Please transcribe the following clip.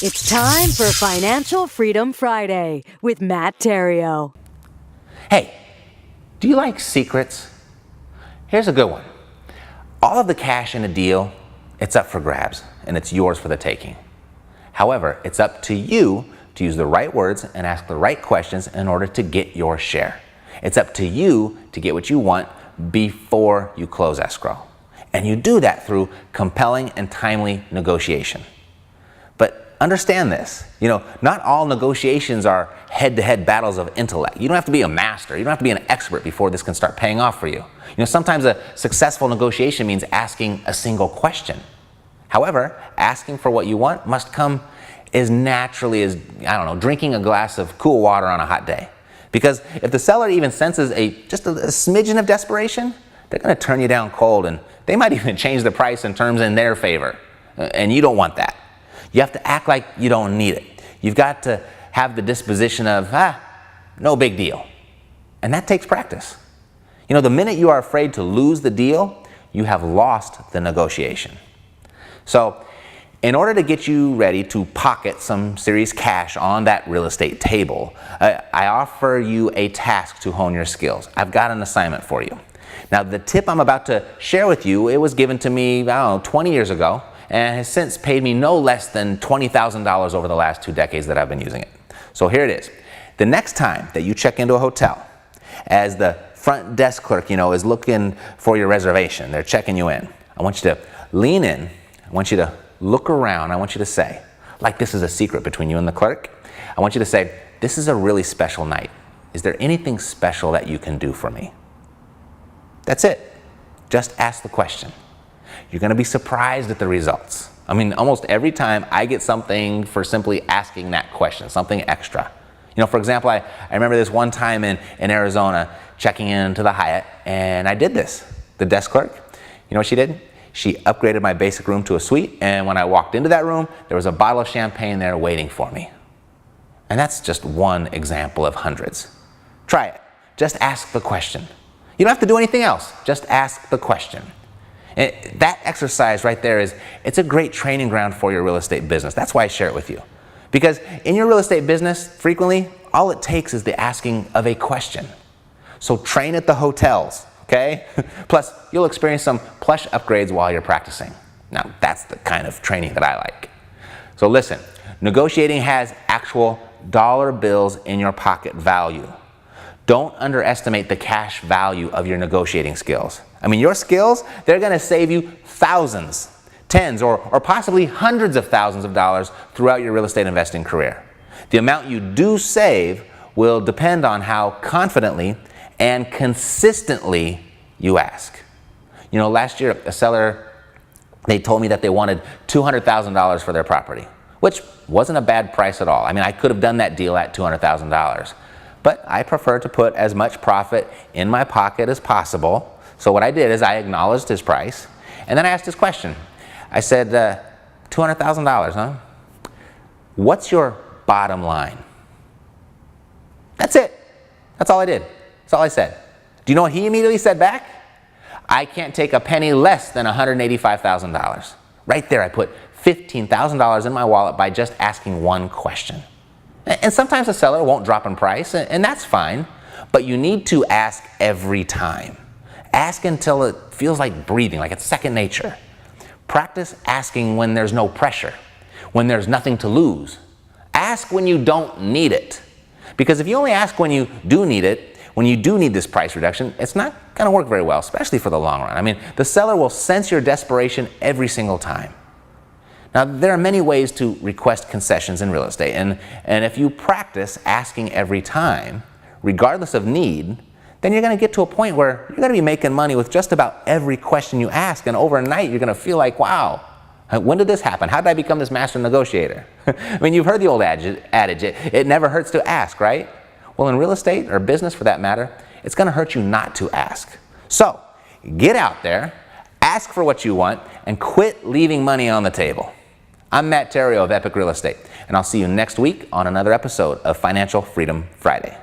It's time for Financial Freedom Friday with Matt Theriault. Hey, do you like secrets? Here's a good one. All of the cash in a deal, it's up for grabs, and it's yours for the taking. However, it's up to you to use the right words and ask the right questions in order to get your share. It's up to you to get what you want before you close escrow. And you do that through compelling and timely negotiation. But understand this, not all negotiations are head-to-head battles of intellect. You don't have to be a master. You don't have to be an expert before this can start paying off for you. Sometimes a successful negotiation means asking a single question. However, asking for what you want must come as naturally as, drinking a glass of cool water on a hot day. Because if the seller even senses just a smidgen of desperation, they're going to turn you down cold, and they might even change the price and terms in their favor. And you don't want that. You have to act like you don't need it. You've got to have the disposition of, no big deal. And that takes practice. The minute you are afraid to lose the deal, you have lost the negotiation. So, in order to get you ready to pocket some serious cash on that real estate table, I offer you a task to hone your skills. I've got an assignment for you. Now, the tip I'm about to share with you, it was given to me, 20 years ago, and has since paid me no less than $20,000 over the last 2 decades that I've been using it. So here it is. The next time that you check into a hotel, as the front desk clerk, is looking for your reservation, they're checking you in, I want you to lean in, I want you to look around, I want you to say, like this is a secret between you and the clerk, I want you to say, this is a really special night. Is there anything special that you can do for me? That's it. Just ask the question. You're going to be surprised at the results. Almost every time I get something for simply asking that question, something extra. For example, I remember this one time in Arizona, checking into the Hyatt, and I did this. The desk clerk, you know what she did? She upgraded my basic room to a suite, and when I walked into that room, there was a bottle of champagne there waiting for me. And that's just one example of hundreds. Try it. Just ask the question. You don't have to do anything else. Just ask the question. And that exercise right there it's a great training ground for your real estate business. That's why I share it with you. Because in your real estate business, frequently, all it takes is the asking of a question. So train at the hotels, okay? Plus, you'll experience some plush upgrades while you're practicing. Now, that's the kind of training that I like. So listen, negotiating has actual dollar bills in your pocket value. Don't underestimate the cash value of your negotiating skills. Your skills, they're going to save you thousands, tens, or possibly hundreds of thousands of dollars throughout your real estate investing career. The amount you do save will depend on how confidently and consistently you ask. Last year, a seller, they told me that they wanted $200,000 for their property, which wasn't a bad price at all. I could have done that deal at $200,000. But I prefer to put as much profit in my pocket as possible. So what I did is I acknowledged his price, and then I asked his question. I said, $200,000, huh? What's your bottom line? That's it. That's all I did. That's all I said. Do you know what he immediately said back? I can't take a penny less than $185,000. Right there, I put $15,000 in my wallet by just asking one question. And sometimes a seller won't drop in price, and that's fine, but you need to ask every time. Ask until it feels like breathing, like it's second nature. Practice asking when there's no pressure, when there's nothing to lose. Ask when you don't need it. Because if you only ask when you do need it, when you do need this price reduction, it's not going to work very well, especially for the long run. The seller will sense your desperation every single time. Now, there are many ways to request concessions in real estate, and if you practice asking every time, regardless of need, then you're going to get to a point where you're going to be making money with just about every question you ask, and overnight you're going to feel like, wow, when did this happen? How did I become this master negotiator? You've heard the old adage, it never hurts to ask, right? Well, in real estate, or business for that matter, it's going to hurt you not to ask. So, get out there, ask for what you want, and quit leaving money on the table. I'm Matt Theriault of Epic Real Estate, and I'll see you next week on another episode of Financial Freedom Friday.